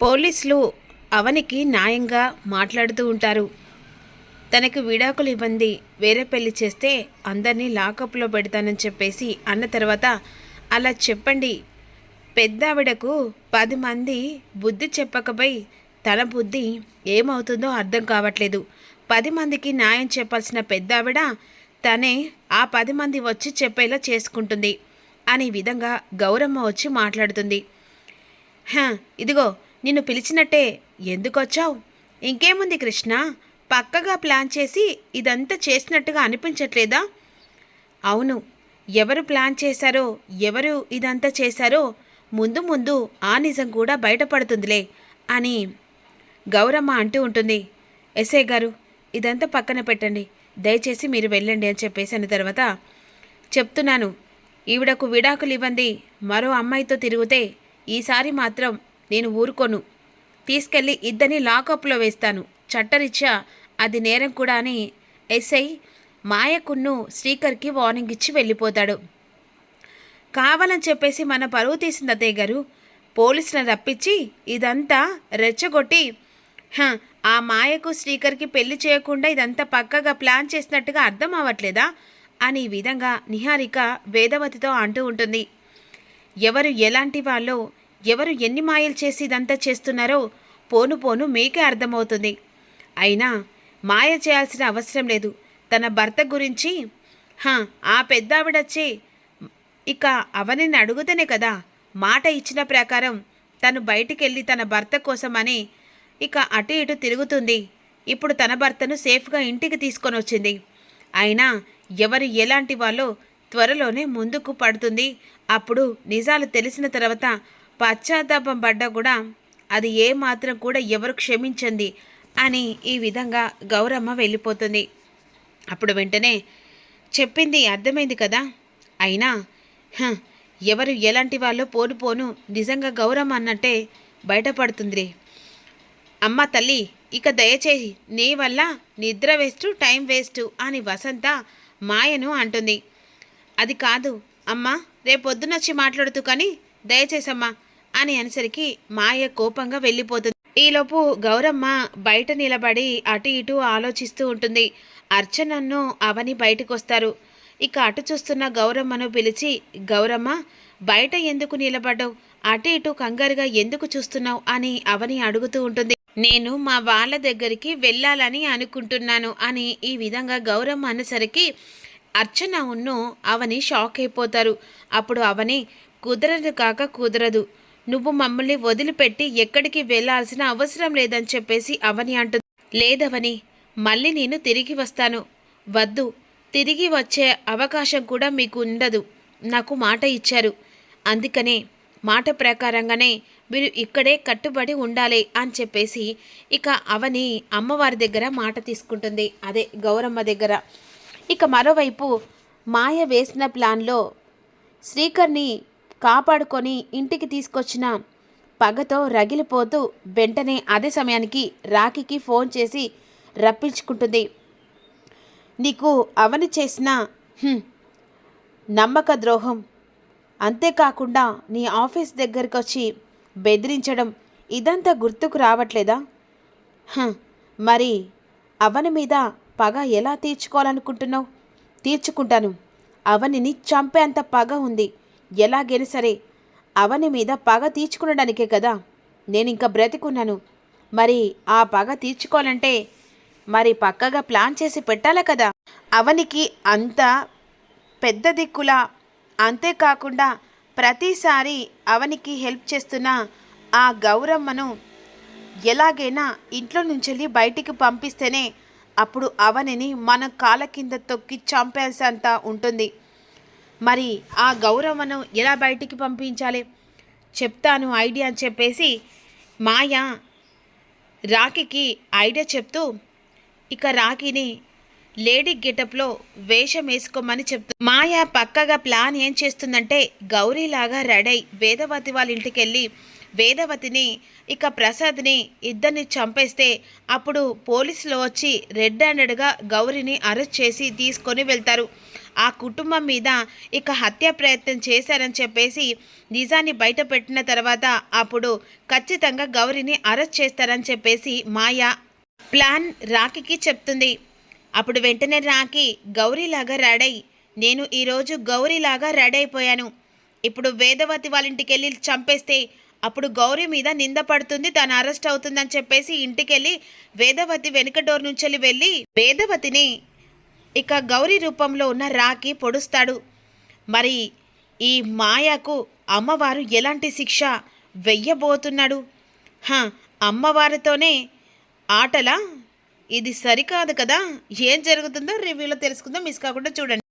పోలీసులు అవనికి న్యాయంగా మాట్లాడుతూ ఉంటారు. తనకు విడాకులు ఇవ్వండి, వేరే పెళ్లి చేస్తే అందరినీ లాకప్లో పెడతానని చెప్పేసి అన్న తర్వాత, అలా చెప్పండి, పెద్దావిడకు 10 మంది బుద్ధి చెప్పకపోయి తన బుద్ధి ఏమవుతుందో అర్థం కావట్లేదు. 10 మందికి న్యాయం చెప్పాల్సిన పెద్దావిడ తనే ఆ 10 మంది వచ్చి చెప్పేలా చేసుకుంటుంది అనే విధంగా గౌరమ్మ వచ్చి మాట్లాడుతుంది. ఇదిగో నిన్ను పిలిచినట్టే ఎందుకొచ్చావు? ఇంకేముంది కృష్ణ, పక్కగా ప్లాన్ చేసి ఇదంతా చేసినట్టుగా అనిపించట్లేదా? అవును, ఎవరు ప్లాన్ చేశారో, ఎవరు ఇదంతా చేశారో ముందు ముందు ఆ నిజం కూడా బయటపడుతుందిలే అని గౌరమ్మ అంటూ ఉంటుంది. ఎస్ఐ గారు, ఇదంతా పక్కన పెట్టండి, దయచేసి మీరు వెళ్ళండి అని చెప్పేసి అన్న తర్వాత, చెప్తున్నాను, ఈవిడకు విడాకులు ఇవ్వండి, మరో అమ్మాయితో తిరిగితే ఈసారి మాత్రం నేను ఊరుకోను, తీసుకెళ్ళి ఇద్దరిని లాకప్లో వేస్తాను, చట్టరీత్యా అది నేరం కూడా అని ఎస్ఐ మాయకున్ను శ్రీకర్కి వార్నింగ్ ఇచ్చి వెళ్ళిపోతాడు. కావాలని చెప్పేసి మన పరువు తీసింది అత్తయ్య గారు, పోలీసులను రప్పించి ఇదంతా రెచ్చగొట్టి ఆ మాయకు శ్రీకర్కి పెళ్లి చేయకుండా ఇదంతా పక్కగా ప్లాన్ చేసినట్టుగా అర్థం అవ్వట్లేదా అని ఈ విధంగా నిహారిక వేదవతితో అంటూ ఉంటుంది. ఎవరు ఎలాంటి వాళ్ళో, ఎవరు ఎన్ని మాయలు చేసి ఇదంతా చేస్తున్నారో పోను పోను మీకే అర్థమవుతుంది. అయినా మాయ చేయాల్సిన అవసరం లేదు. తన భర్త గురించి ఆ పెద్దావిడొచ్చి ఇక అవనిని అడుగుతనే కదా మాట ఇచ్చిన ప్రకారం తను బయటికి వెళ్ళి తన భర్త కోసమని ఇక అటు ఇటు తిరుగుతుంది. ఇప్పుడు తన భర్తను సేఫ్గా ఇంటికి తీసుకొని వచ్చింది. అయినా ఎవరు ఎలాంటి వాళ్ళో త్వరలోనే ముందుకు పడుతుంది. అప్పుడు నిజాలు తెలిసిన తర్వాత పశ్చాత్తాపం పడ్డా కూడా అది ఏ మాత్రం కూడా ఎవరు క్షమించండి అని ఈ విధంగా గౌరమ్మ వెళ్ళిపోతుంది. అప్పుడు వెంటనే చెప్పింది అర్థమైంది కదా, అయినా ఎవరు ఎలాంటి వాళ్ళో పోను పోను నిజంగా గౌరమ్మ అన్నట్టే బయటపడుతుంది. అమ్మ తల్లి, ఇక దయచేసి నీ వల్ల నిద్ర వేస్ట్, టైం వేస్ట్ అని వసంత మాయను అంటుంది. అది కాదు అమ్మ, రేపొద్దునొచ్చి మాట్లాడుతూ కానీ దయచేసమ్మా అని అనేసరికి మాయ కోపంగా వెళ్ళిపోతుంది. ఈలోపు గౌరమ్మ బయట నిలబడి అటు ఇటు ఆలోచిస్తూ ఉంటుంది. అర్చనను అవని బయటకు వస్తారు. ఇక అటు చూస్తున్న గౌరమ్మను పిలిచి, గౌరమ్మ బయట ఎందుకు నిలబడ్డావు, అటు ఇటు కంగారుగా ఎందుకు చూస్తున్నావు అని అవని అడుగుతూ ఉంటుంది. నేను మా వాళ్ళ దగ్గరికి వెళ్ళాలని అనుకుంటున్నాను అని ఈ విధంగా గౌరమ్మ అనేసరికి అర్చన ఉన్ను అవని షాక్ అయిపోతారు. అప్పుడు అవని, కుదరదు కాక కుదరదు, నువ్వు మమ్మల్ని వదిలిపెట్టి ఎక్కడికి వెళ్ళాల్సిన అవసరం లేదని చెప్పేసి అవని అంటుంది. లేదవని, మళ్ళీ నేను తిరిగి వస్తాను. వద్దు, తిరిగి వచ్చే అవకాశం కూడా మీకు ఉండదు. నాకు మాట ఇచ్చారు, అందుకనే మాట ప్రకారంగానే మీరు ఇక్కడే కట్టుబడి ఉండాలి అని చెప్పేసి ఇక అవని అమ్మవారి దగ్గర మాట తీసుకుంటుంది, అదే గౌరమ్మ దగ్గర. ఇక మరోవైపు మాయ వేసిన ప్లాన్లో శ్రీకర్ని కాపాడుకొని ఇంటికి తీసుకొచ్చిన పగతో రగిలిపోతూ వెంటనే అదే సమయానికి రాఖీకి ఫోన్ చేసి రప్పించుకుంటుంది. నీకు అవని చేసిన నమ్మక ద్రోహం, అంతేకాకుండా నీ ఆఫీస్ దగ్గరికి వచ్చి బెదిరించడం, ఇదంతా గుర్తుకు రావట్లేదా? మరి అవని మీద పగ ఎలా తీర్చుకోవాలనుకుంటున్నావు? తీర్చుకుంటాను. అవనిని చంపేంత పగ ఉంది. ఎలాగైనా సరే అవని మీద పగ తీర్చుకునడానికే కదా నేను ఇంకా బ్రతికున్నాను. మరి ఆ పగ తీర్చుకోవాలంటే మరి పక్కగా ప్లాన్ చేసి పెట్టాలి కదా. అవనికి అంత పెద్ద దిక్కులా, అంతేకాకుండా ప్రతిసారి అవనికి హెల్ప్ చేస్తున్న ఆ గౌరమ్మను ఎలాగైనా ఇంట్లో నుంచి బయటికి పంపిస్తేనే అప్పుడు అవనిని మన కాళ్ళ కింద తొక్కి చంపేసేంత ఉంటుంది. మరి ఆ గౌరమ్మను ఎలా బయటికి పంపించాలి చెప్తాను ఐడియా అని చెప్పేసి మాయ రాఖీకి ఐడియా చెప్తూ ఇక రాఖీని లేడీ గెటప్లో వేషం వేసుకోమని చెప్తుంది. మాయ పక్కగా ప్లాన్ ఏం చేస్తుందంటే గౌరీలాగా రెడై వేదవతి వాళ్ళ ఇంటికి వెళ్ళి వేదవతిని ఇక ప్రసాద్ని ఇద్దరిని చంపేస్తే అప్పుడు పోలీసులు వచ్చి రెడ్ హ్యాండెడ్గా గౌరీని అరెస్ట్ చేసి తీసుకొని వెళ్తారు. ఆ కుటుంబం మీద ఇక హత్య ప్రయత్నం చేశారని చెప్పేసి నిజాన్ని బయట పెట్టిన తర్వాత అప్పుడు ఖచ్చితంగా గౌరీని అరెస్ట్ చేస్తారని చెప్పేసి మాయ ప్లాన్ రాఖీకి చెప్తుంది. అప్పుడు వెంటనే రాఖీ గౌరీలాగా రెడీ, నేను ఈరోజు గౌరీలాగా రెడీ అయిపోయాను, ఇప్పుడు వేదవతి వాళ్ళ ఇంటికి వెళ్ళి చంపేస్తే అప్పుడు గౌరీ మీద నింద పడుతుంది, తను అరెస్ట్ అవుతుందని చెప్పేసి ఇంటికెళ్ళి వేదవతి వెనుక డోర్ నుంచి వెళ్ళి వేదవతిని ఇక గౌరీ రూపంలో ఉన్న రాఖీ పొడుస్తాడు. మరి ఈ మాయకు అమ్మవారు ఎలాంటి శిక్ష వెయ్యబోతున్నాడు? అమ్మవారితోనే ఆటలా? ఇది సరికాదు కదా. ఏం జరుగుతుందో రివ్యూలో తెలుసుకుందాం. మిస్ కాకుండా చూడండి.